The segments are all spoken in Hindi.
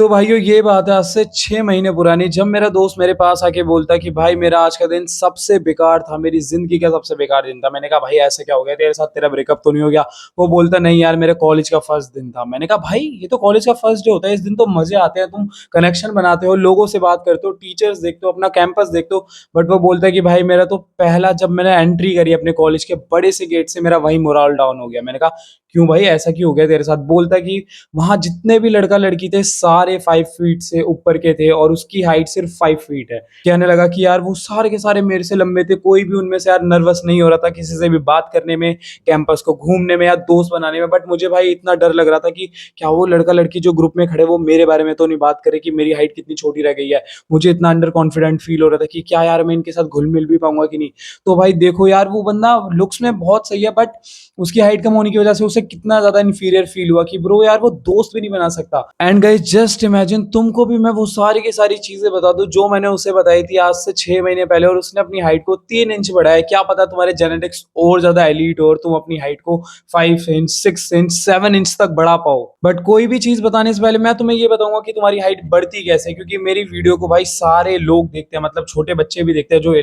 तो भाइयों ये बात है आज से 6 महीने पुरानी, जब मेरा दोस्त मेरे पास आके बोलता कि भाई मेरा आज का दिन सबसे बेकार था, मेरी ज़िंदगी का सबसे बेकार दिन था। मैंने कहा भाई ऐसे क्या हो गया तेरे साथ, तेरा ब्रेकअप तो नहीं हो गया? वो बोलता नहीं यार मेरे कॉलेज का फर्स्ट दिन था। मैंने कहा भाई ये तो कॉलेज का फर्स्ट डे होता है, इस दिन तो मज़े आते हैं, तुम कनेक्शन बनाते हो, लोगों से बात करते हो, टीचर्स देखते हो, अपना कैंपस देखते हो। बट वो बोलता है कि भाई मेरा तो पहला जब मैंने एंट्री करी अपने कॉलेज के बड़े से गेट से मेरा वहीं मोरल डाउन हो गया। मैंने कहा क्यों भाई ऐसा क्यों हो गया तेरे साथ? बोलता है कि वहाँ जितने भी लड़का-लड़की थे सारे 5 फीट से ऊपर के थे और उसकी हाइट सिर्फ 5 फीट है। कहने लगा कि यार वो सारे के सारे मेरे से लंबे थे, कोई भी उनमें से यार नर्वस नहीं हो रहा था किसी से भी बात करने में, कैंपस को घूमने में या दोस्त बनाने में। बट मुझे भाई इतना डर लग रहा था कि क्या वो लड़का-लड़की जो ग्रुप में खड़े वो मेरे बारे में तो नहीं बात करे कि मेरी हाइट कितनी छोटी रह गई है। मुझे इतना अंडर कॉन्फिडेंट फील हो रहा था कि क्या यार मैं इनके साथ घुल-मिल भी पाऊँगा कि नहीं? तो भाई देखो यार वो बंदा लुक्स में बहुत सही है, बट उसकी हाइट कम होने की वजह से उसे कितना ज़्यादा इंफीरियर फील हुआ कि ब्रो यार वो दोस्त भी नहीं बना सकता। एंड गाइस जस्ट इमेजिन तुमको भी मैं वो सारी की सारी चीज़ें बता दूँ जो मैंने उसे बताई थी आज से 6 महीने पहले, और उसने अपनी हाइट को 3 इंच बढ़ाया है। क्या पता तुम्हारे जेनेटिक्स और ज़्यादा एलीट हो और तुम अपनी हाइट को 5 इंच, 6 इंच, 7 इंच तक बढ़ा पाओ। बट कोई भी चीज़ बताने से पहले मैं तुम्हें ये बताऊँगा कि तुम्हारी हाइट बढ़ती कैसे है, क्योंकि मेरी वीडियो को भाई सारे लोग देखते हैं, मतलब छोटे बच्चे भी देखते हैं जो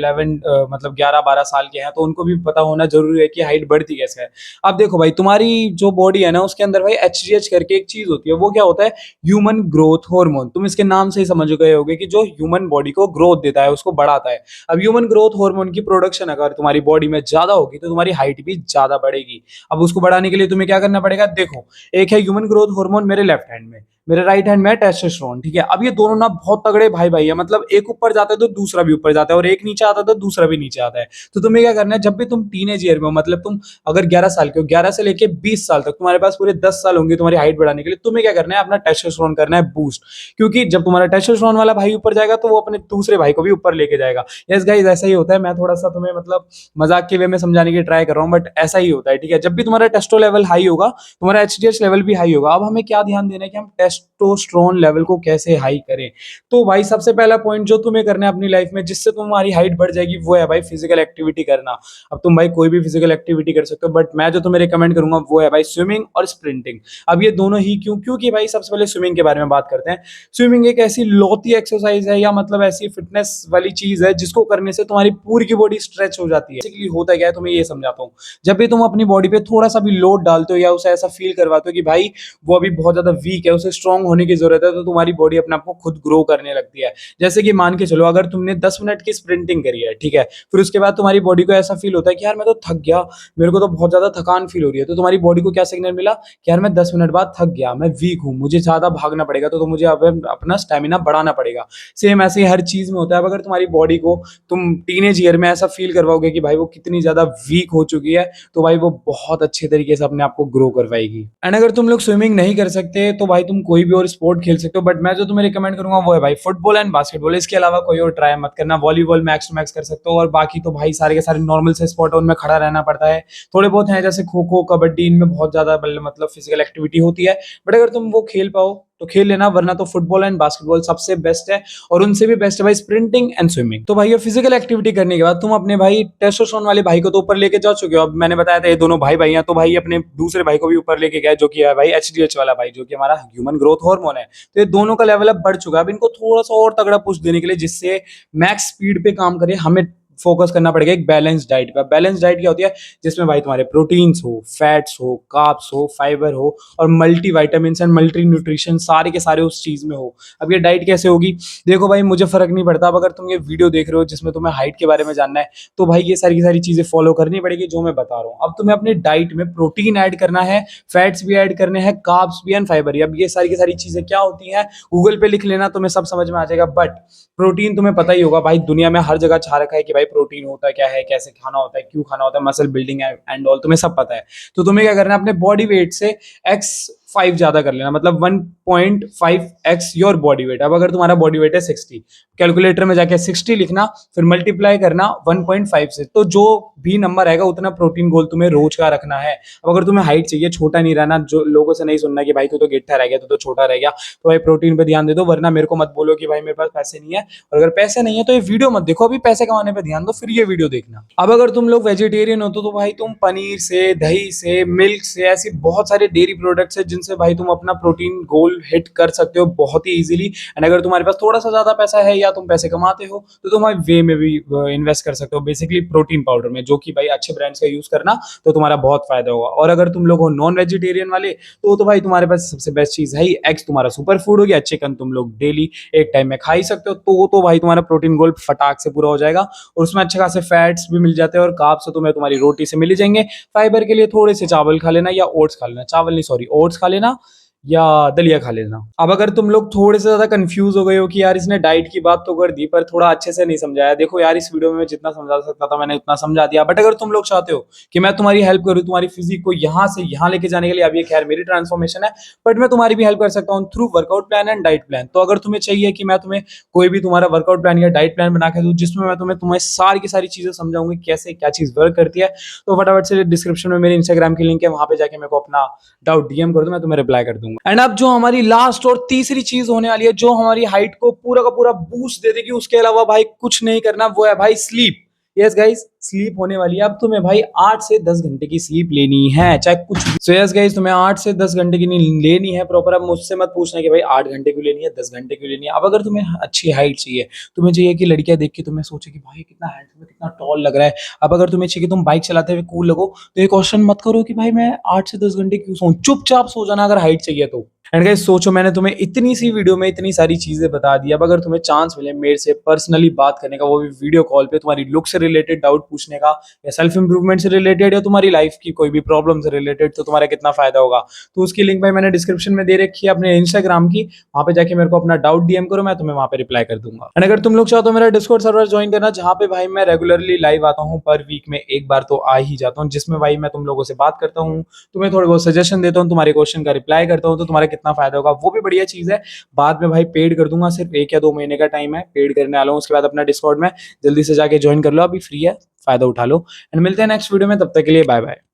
मतलब 11-12 साल के हैं, तो उनको भी पता होना ज़रूरी है कि हाइट बढ़ती कैसे है। अब देखो भाई तुम्हारी जो बॉडी है ना उसके अंदर भाई एचजीएच करके एक चीज होती है, वो क्या होता है? Human growth hormone. तुम इसके नाम से ही समझ गए होगे कि जो ह्यूमन बॉडी को ग्रोथ देता है, उसको बढ़ाता है। अब ह्यूमन ग्रोथ हार्मोन की प्रोडक्शन अगर तुम्हारी बॉडी में ज्यादा होगी तो तुम्हारी हाइट भी ज्यादा बढ़ेगी। अब उसको बढ़ाने के लिए तुम्हें क्या करना पड़ेगा? देखो, एक है ह्यूमन ग्रोथ हार्मोन मेरे लेफ्ट हैंड में, मेरे राइट हैंड में है टेस्टोस्टेरोन, ठीक है? अब ये दोनों ना बहुत तगड़े भाई भाई है, मतलब एक ऊपर जाता है तो दूसरा भी ऊपर जाता है, और एक नीचे आता है तो दूसरा भी नीचे आता है। तो तुम्हें क्या करना है, जब भी तुम टीनेज ईयर में हो, मतलब तुम अगर 11 साल के हो, 11 से लेके 20 साल तक तुम्हारे पास पूरे 10 साल होंगे तुम्हारी हाइट बढ़ाने के लिए, तुम्हें क्या करना है? अपना टेस्टोस्टेरोन करना है बूस्ट। क्योंकि जब तुम्हारा टेस्टोस्टेरोन वाला भाई ऊपर जाएगा तो वो अपने दूसरे भाई को भी ऊपर लेके जाएगा। यस गाइस ऐसा ही होता है। मैं थोड़ा सा तुम्हें मतलब मजाक के वे में समझाने की ट्राई कर रहा हूँ, बट ऐसा ही होता है, ठीक है? जब भी तुम्हारा टेस्टो लेवल हाई होगा तुम्हारा एचजीएच लेवल भी हाई होगा। अब हमें क्या ध्यान देना है कि हम टेस्टोस्टेरोन लेवल को कैसे हाई करें। तो भाई सबसे पहला पॉइंट जो तुम्हें करना है अपनी लाइफ में जिससे तुम्हारी हाइट बढ़ जाएगी वो है भाई फिजिकल एक्टिविटी करना। अब तुम भाई कोई भी फिजिकल एक्टिविटी कर सकते हो, बट मैं जो तुम्हें रिकमेंड करूंगा वो है भाई स्विमिंग और स्प्रिंटिंग। अब ये दोनों ही क्योंकि भाई सबसे पहले स्विमिंग के बारे में बात करते हैं। स्विमिंग एक ऐसी लौती एक्सरसाइज है या मतलब ऐसी फिटनेस वाली चीज है जिसको करने से तुम्हारी पूरी की बॉडी स्ट्रेच हो जाती है। बेसिकली होता क्या है तुम्हें ये समझाता हूँ। जब भी तुम अपनी बॉडी पे थोड़ा सा भी लोड डालते हो या उसे ऐसा फील करवाते हो कि भाई वो अभी बहुत ज्यादा वीक है, उसे स्ट्रांग होने की जरूरत है, तो तुम्हारी बॉडी अपने आप को खुद ग्रो करने लगती है। जैसे कि मान के चलो अगर तुमने 10 मिनट की स्प्रिंटिंग करी है, ठीक है? फिर उसके बाद तुम्हारी बॉडी को ऐसा फील होता है कि यार मैं तो थक गया, मेरे को तो बहुत ज्यादा थकान फील हो रही है। तो तुम्हारी बॉडी को क्या सिग्नल मिला कि यार मैं 10 मिनट बाद थक गया, मैं वीक हूँ, मुझे ज्यादा भागना पड़ेगा, तो मुझे अब अपना स्टेमिना बढ़ाना पड़ेगा। सेम ऐसे ही हर चीज में होता है। अब अगर तुम्हारी बॉडी को तुम टीनेज ईयर में ऐसा फील करवाओगे कि भाई वो कितनी ज्यादा वीक हो चुकी है, तो भाई वो बहुत अच्छे तरीके से अपने आप को ग्रो करवाएगी। एंड अगर तुम लोग स्विमिंग नहीं कर सकते तो भाई तुम कोई भी और स्पोर्ट खेल सकते हो, बट मैं जो तुम्हें रिकमेंड करूंगा वो है भाई फुटबॉल एंड बास्केटबॉल। इसके अलावा कोई और ट्राई मत करना। वॉलीबॉल मैक्स टू मैक्स कर सकते हो, और बाकी तो भाई सारे के सारे नॉर्मल से स्पॉट है, उनमें खड़ा रहना पड़ता है। थोड़े बहुत हैं जैसे खो खो, कबड्डी, इनमें बहुत ज्यादा मतलब फिजिकल एक्टिविटी होती है। बट अगर तुम वो खेल पाओ तो खेल लेना, वरना तो फुटबॉल एंड बास्केटबॉल सबसे बेस्ट है। और उनसे भी बेस्ट है भाई स्प्रिंटिंग एंड स्विमिंग। तो भाई ये फिजिकल एक्टिविटी करने के बाद तुम अपने भाई टेस्टोस्टेरोन वाले भाई को तो ऊपर लेके जा चुके हो। अब मैंने बताया था ये दोनों भाई भाई हैं, तो भाई अपने दूसरे भाई को भी ऊपर लेके गए जो कि है भाई एचडीएच वाला भाई, जो कि हमारा ह्यूमन ग्रोथ हार्मोन है। तो ये दोनों का लेवल अब बढ़ चुका है। अब इनको थोड़ा सा और तगड़ा पुश देने के लिए जिससे मैक्स स्पीड पे काम करे, हमें फोकस करना पड़ेगा एक बैलेंस डाइट पे। बैलेंस डाइट क्या होती है? जिसमें भाई तुम्हारे प्रोटीन्स हो, फैट्स हो, कार्ब्स हो, फाइबर हो, और multi vitamins and multi nutrition सारे के सारे उस चीज में हो। अब ये डाइट कैसे होगी? देखो भाई मुझे फर्क नहीं पड़ता। अब अगर तुम ये वीडियो देख रहे हो जिसमें तुम्हें हाइट के बारे में जानना है, तो भाई ये सारी की सारी चीजें फॉलो करनी पड़ेगी जो मैं बता रहा हूँ। अब तुम्हें अपनी डाइट में प्रोटीन ऐड करना है, फैट्स भी ऐड करने हैं, कार्ब्स भी एंड फाइबर। अब ये सारी की सारी चीजें क्या होती हैं गूगल पे लिख लेना, तुम्हें सब समझ में आ जाएगा। बट प्रोटीन तुम्हें पता ही होगा भाई, दुनिया में हर जगह छा रखा है कि भाई प्रोटीन होता क्या है, कैसे खाना होता है, क्यों खाना होता है, मसल बिल्डिंग एंड ऑल तुम्हें सब पता है। तो तुम्हें क्या करना है? अपने बॉडी वेट से x5 ज्यादा कर लेना, मतलब 1.5x योर बॉडी वेट। अब अगर तुम्हारा बॉडी वेट है 60, कैलकुलेटर में जाके 60 लिखना, फिर मल्टीप्लाई करना 1.5 से, तो जो भी नंबर आएगा उतना प्रोटीन गोल तुम्हें रोज का रखना है। अब अगर तुम्हें हाइट चाहिए, छोटा नहीं रहना, जो लोगों से नहीं सुनना कि भाई तू तो गिट्ठा रह गया, तू तो छोटा रह गया, तो भाई प्रोटीन पे ध्यान दे दो। वरना मेरे को मत बोलो कि भाई मेरे पास पैसे नहीं है, और अगर पैसे नहीं है तो ये वीडियो मत देखो, अभी पैसे कमाने पे ध्यान दो, फिर ये वीडियो देखना। अब अगर तुम लोग वेजिटेरियन हो तो भाई तुम पनीर से, दही से, मिल्क से, ऐसी बहुत सारे डेयरी प्रोडक्ट्स है जिनसे भाई तुम अपना प्रोटीन गोल हिट कर सकते हो बहुत ही इजीली। एंड अगर तुम्हारे पास थोड़ा सा ज्यादा पैसा है या तुम पैसे कमाते हो तो तुम भाई वे में भी इन्वेस्ट कर सकते हो, बेसिकली प्रोटीन पाउडर में, जो कि भाई अच्छे ब्रांड्स का यूज करना तो तुम्हारा बहुत फायदा होगा। और अगर तुम लोग हो नॉन वेजिटेरियन वाले तो भाई तुम्हारे पास सबसे बेस्ट चीज है ही एग्स, तुम्हारा सुपर फूड हो गया। चिकन तुम लोग डेली एक टाइम में खा ही सकते हो, तो भाई तुम्हारा प्रोटीन गोल फटाक से पूरा हो जाएगा। और उसमें अच्छे खासे फैट्स भी मिल जाते हैं और कार्ब्स तो तुम्हें तुम्हारी रोटी से मिल ही जाएंगे। फाइबर के लिए थोड़े से चावल खा लेना या ओट्स खा लेना, चावल नहीं सॉरी ओट्स खा लेना या दलिया खा लेना। अब अगर तुम लोग थोड़े से ज्यादा कंफ्यूज हो गए हो कि यार इसने डाइट की बात तो कर दी पर थोड़ा अच्छे से नहीं समझाया, देखो यार इस वीडियो में मैं जितना समझा सकता था मैंने उतना समझा दिया। बट अगर तुम लोग चाहते हो कि मैं तुम्हारी हेल्प करूं तुम्हारी फिजिक को यहाँ से यहाँ लेके जाने के लिए, अब ये खैर मेरी ट्रांसफॉर्मेशन है बट मैं तुम्हारी भी हेल्प कर सकता हूँ through workout plan and diet plan. तो अगर तुम्हें चाहिए कि मैं तुम्हें कोई भी तुम्हारा वर्कआउट प्लान या डाइट प्लान बना के दूं जिसमें मैं तुम्हें सारी की सारी चीजें समझाऊंगी कैसे क्या चीज वर्क करती है, तो फटाफट से डिस्क्रिप्शन में मेरे इंस्टाग्राम की लिंक है, वहां पे जाके मेरे को अपना डाउट डीएम कर दो, मैं तुम्हें रिप्लाई कर दूंगा। एंड अब जो हमारी लास्ट और तीसरी चीज होने वाली है जो हमारी हाइट को पूरा का पूरा बूस्ट दे देगी, उसके अलावा भाई कुछ नहीं करना, वो है भाई स्लीप। यस गाइस, स्लीप होने वाली है। अब तुम्हें भाई 8 से 10 घंटे की स्लीप लेनी है चाहे कुछ भी। सो यस गाइस, तुम्हें 8 से 10 घंटे की नींद लेनी है प्रॉपर। अब मुझसे मत पूछना कि भाई 8 घंटे क्यों लेनी है 10 घंटे क्यों लेनी है। अब अगर तुम्हें अच्छी हाइट चाहिए, तुम्हें चाहिए कि लड़कियां देख के तुम्हें सोचे कि भाई कितना हैंडसम है कितना टॉल लग रहा है। अब अगर तुम्हें चाहिए कि तुम बाइक चलाते हुए कूल लगो, तो ये क्वेश्चन मत करो कि भाई मैं 8 से 10 घंटे क्यों सोऊं, चुपचाप सो जाना अगर हाइट चाहिए तो। एंड गाइस सोचो, मैंने तुम्हें इतनी सी वीडियो में इतनी सारी चीजें बता दी। अब अगर तुम्हें चांस मिले मेरे से पर्सनली बात करने का, वो भी वीडियो कॉल पे, तुम्हारी लुक से रिलेटेड डाउट पूछने का या सेल्फ इंप्रूवमेंट से रिलेटेड या तुम्हारी लाइफ की कोई भी प्रॉब्लम से रिलेटेड, तो तुम्हारा कितना फायदा होगा। तो उसकी लिंक भाई मैंने डिस्क्रिप्शन में दे रखी है अपने इंस्टाग्राम की, वहां पे जाके मेरे को अपना डाउट डीएम करो, मैं तुम्हें वहां पे रिप्लाई कर दूंगा। एंड अगर तुम लोग चाहो तो मेरा डिस्कॉर्ड सर्वर ज्वाइन करना, जहां पे भाई मैं रेगुलरली लाइव आता हूँ, पर वीक में एक बार तो आ ही जाता हूँ, जिसमें भाई मैं तुम लोगों से बात करता हूँ, तुम्हें थोड़े बहुत सजेशन देता हूँ, तुम्हारे क्वेश्चन का रिप्लाई करता हूँ, तो तुम्हारा कितना फायदा होगा वो भी बढ़िया चीज है। बाद में भाई पेड कर दूंगा, सिर्फ 1 या 2 महीने का टाइम है, पेड करने वाला हूँ। उसके बाद अपना डिस्कॉर्ड में जल्दी से जाके ज्वाइन कर लो, अभी फ्री है, फायदा उठा लो। एंड मिलते हैं नेक्स्ट वीडियो में, तब तक के लिए बाय बाय।